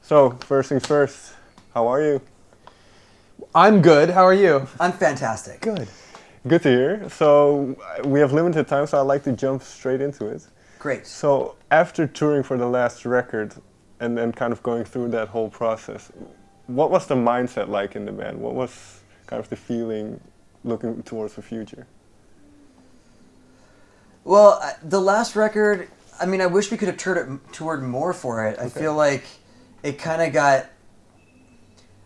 So, first things first, how are you? I'm good. How are you? I'm fantastic. Good. Good to hear. So, we have limited time, so I'd like to jump straight into it. Great. So, after touring for the last record and then kind of going through that whole process, what was the mindset like in the band? What was kind of the feeling looking towards the future? Well, the last record, I mean, I wish we could have toured more for it. I feel like it kind of got...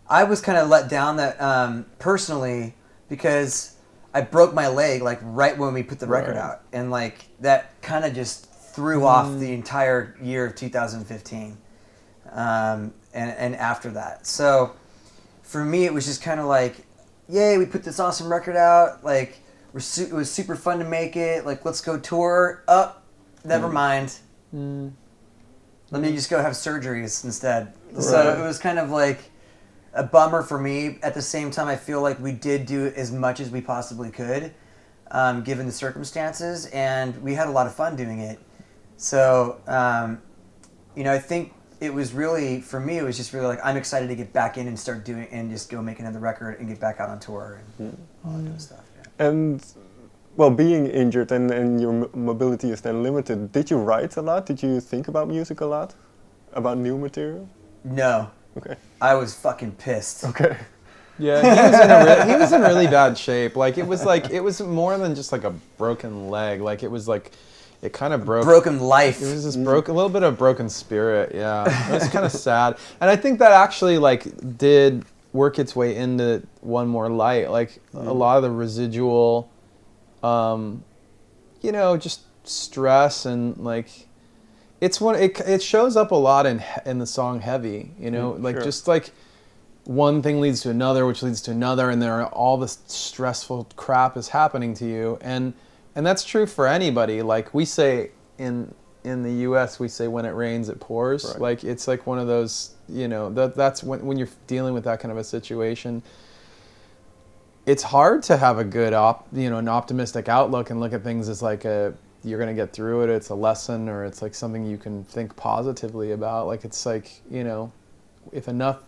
I was kind of let down that personally because I broke my leg like right when we put the record out, and like that kind of just threw off the entire year of 2015, and after that. So for me, it was just kind of like, yay, we put this awesome record out. Like it was super fun to make it. Like let's go tour. Never mind. Let me just go have surgeries instead. Right. So it was kind of like a bummer for me. At the same time, I feel like we did do as much as we possibly could, given the circumstances, and we had a lot of fun doing it. So, I think it was really, for me, it was just really like, I'm excited to get back in and start doing, and just go make another record and get back out on tour and all that kind of stuff. Yeah. And, well, being injured and your mobility is then limited, did you write a lot? Did you think about music a lot? About new material? No. Okay. I was fucking pissed. Okay. Yeah, he was in really bad shape. Like it was more than just like a broken leg. Like it was like, it kind of broke. Broken life. It was just a little bit of broken spirit. Yeah, it was kind of sad. And I think that actually like did work its way into One More Light. Like a lot of the residual, just stress and like. It shows up a lot in the song Heavy, just like one thing leads to another, which leads to another, and all this stressful crap is happening to you, and that's true for anybody. Like we say in the U.S., we say when it rains it pours. Right. Like it's like one of those, that's when you're dealing with that kind of a situation. It's hard to have a good an optimistic outlook and look at things as like you're going to get through it, it's a lesson, or it's like something you can think positively about. Like it's like, if enough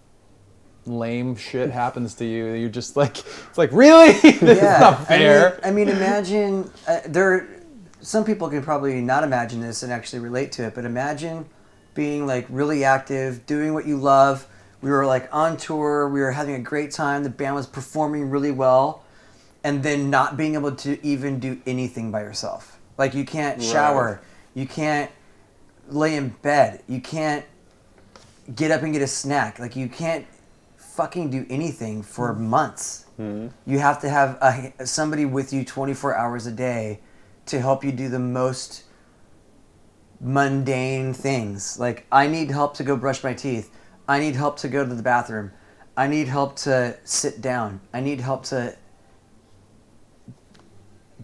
lame shit happens to you, you're just like, it's like, really? This is not fair. I mean imagine, some people can probably not imagine this and actually relate to it, but imagine being like really active, doing what you love. We were like on tour, we were having a great time, the band was performing really well, and then not being able to even do anything by yourself. Like you can't shower, you can't lay in bed, you can't get up and get a snack. Like you can't fucking do anything for months. Mm-hmm. You have to have somebody with you 24 hours a day to help you do the most mundane things. Like I need help to go brush my teeth. I need help to go to the bathroom. I need help to sit down. I need help to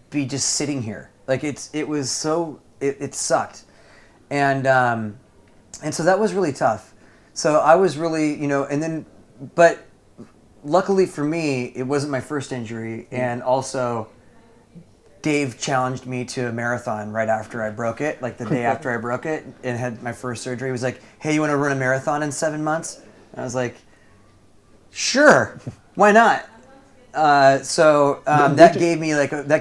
be just sitting here. Like it sucked, and so that was really tough. So I was really, but luckily for me, it wasn't my first injury, and also Dave challenged me to a marathon right after I broke it, like the day after I broke it and had my first surgery. He was like, "Hey, you want to run a marathon in 7 months?" And I was like, "Sure, why not?" That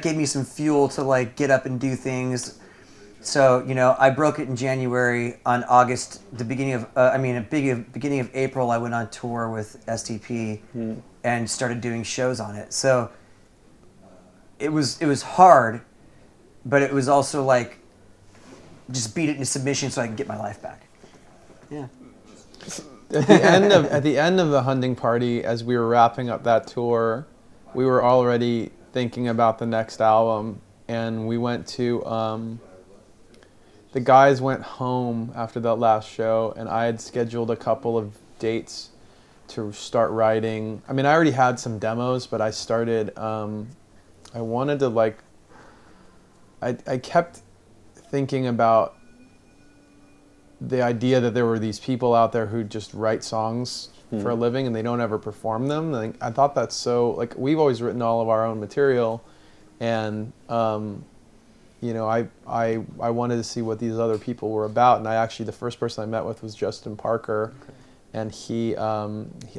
gave me some fuel to like get up and do things. So I broke it in January. On August, beginning of April, I went on tour with STP and started doing shows on it. So it was hard, but it was also like just beat it into submission so I can get my life back. Yeah. At the end of the Hunting Party, as we were wrapping up that tour, we were already thinking about the next album, and we went to, the guys went home after that last show, and I had scheduled a couple of dates to start writing. I mean, I already had some demos, but I started, I wanted to like, I kept thinking about the idea that there were these people out there who just write songs for a living and they don't ever perform them. And I thought that's so, like, we've always written all of our own material, and I wanted to see what these other people were about. And I actually, the first person I met with was Justin Parker. and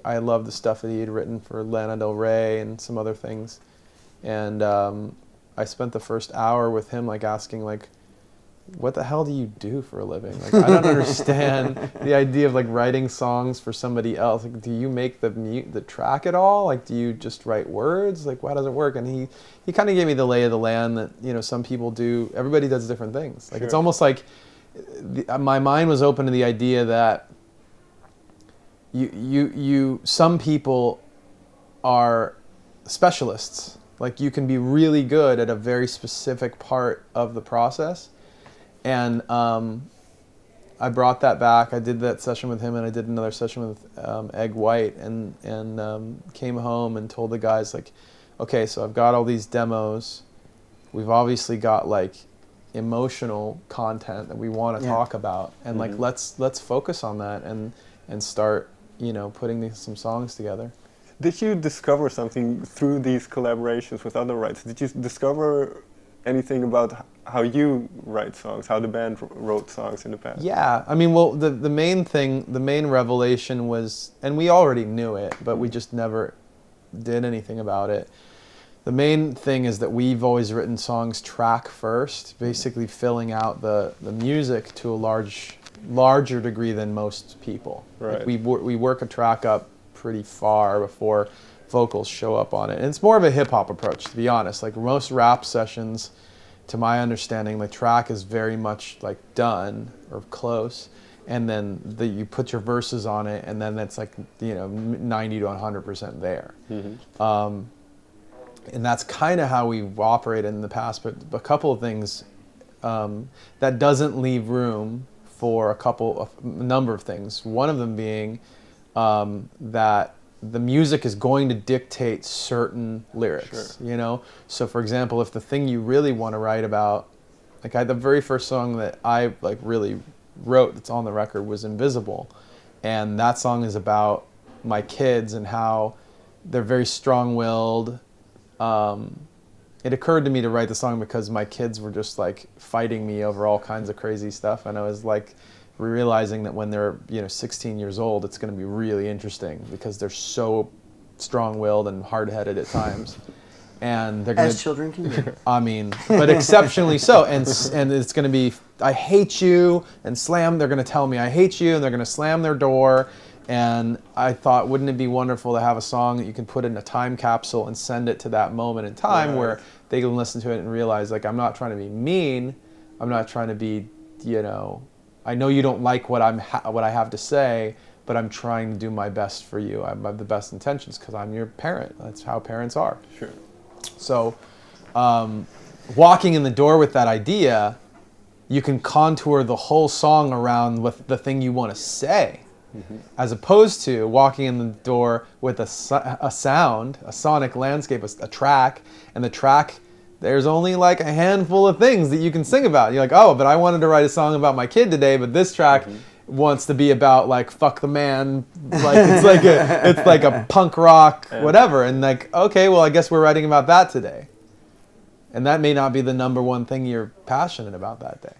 I love the stuff that he had written for Lana Del Rey and some other things, and I spent the first hour with him like asking like, what the hell do you do for a living? Like, I don't understand the idea of like writing songs for somebody else. Like, do you make the track at all? Like, do you just write words? Like, how does it work? And he kind of gave me the lay of the land that, you know, some people do. Everybody does different things. Like, It's almost like my mind was open to the idea that some people are specialists. Like, you can be really good at a very specific part of the process. And I brought that back. I did that session with him, and I did another session with Egg White, and came home and told the guys, like, okay, so I've got all these demos. We've obviously got like emotional content that we want to talk about, and like let's focus on that and start, you know, putting some songs together. Did you discover something through these collaborations with other writers? Did you discover anything about how you write songs, how the band wrote songs in the past? Yeah, I mean, well, the main revelation was, and we already knew it, but we just never did anything about it. The main thing is that we've always written songs track first, basically filling out the music to a larger degree than most people. Right. Like we work a track up pretty far before vocals show up on it. And it's more of a hip-hop approach, to be honest. Like most rap sessions, to my understanding, the track is very much like done or close, and then you put your verses on it, and then it's like, you know, 90 to 100% there. And that's kind of how we've operated in the past. But a couple of things that doesn't leave room for a number of things. One of them being that the music is going to dictate certain lyrics, you know? So for example, if the thing you really want to write about, like the very first song that I like really wrote that's on the record was Invisible. And that song is about my kids and how they're very strong-willed. It occurred to me to write the song because my kids were just like fighting me over all kinds of crazy stuff. And I was like, realizing that when they're, you know, 16 years old, it's going to be really interesting because they're so strong-willed and hard-headed at times, and they're going to, as children can be. I mean, but exceptionally so. And it's going to be, I hate you, and slam. They're going to tell me I hate you, and they're going to slam their door. And I thought, wouldn't it be wonderful to have a song that you can put in a time capsule and send it to that moment in time where they can listen to it and realize, like, I'm not trying to be mean. I'm not trying to be, you know, I know you don't like what I have to say, but I'm trying to do my best for you. I have the best intentions because I'm your parent. That's how parents are. Sure. So walking in the door with that idea, you can contour the whole song around with the thing you want to say, as opposed to walking in the door with a sound, a sonic landscape, a track, and the track, there's only like a handful of things that you can sing about. You're like, oh, but I wanted to write a song about my kid today, but this track wants to be about like fuck the man, like it's like a punk rock whatever, and like, okay, well, I guess we're writing about that today, and that may not be the number one thing you're passionate about that day.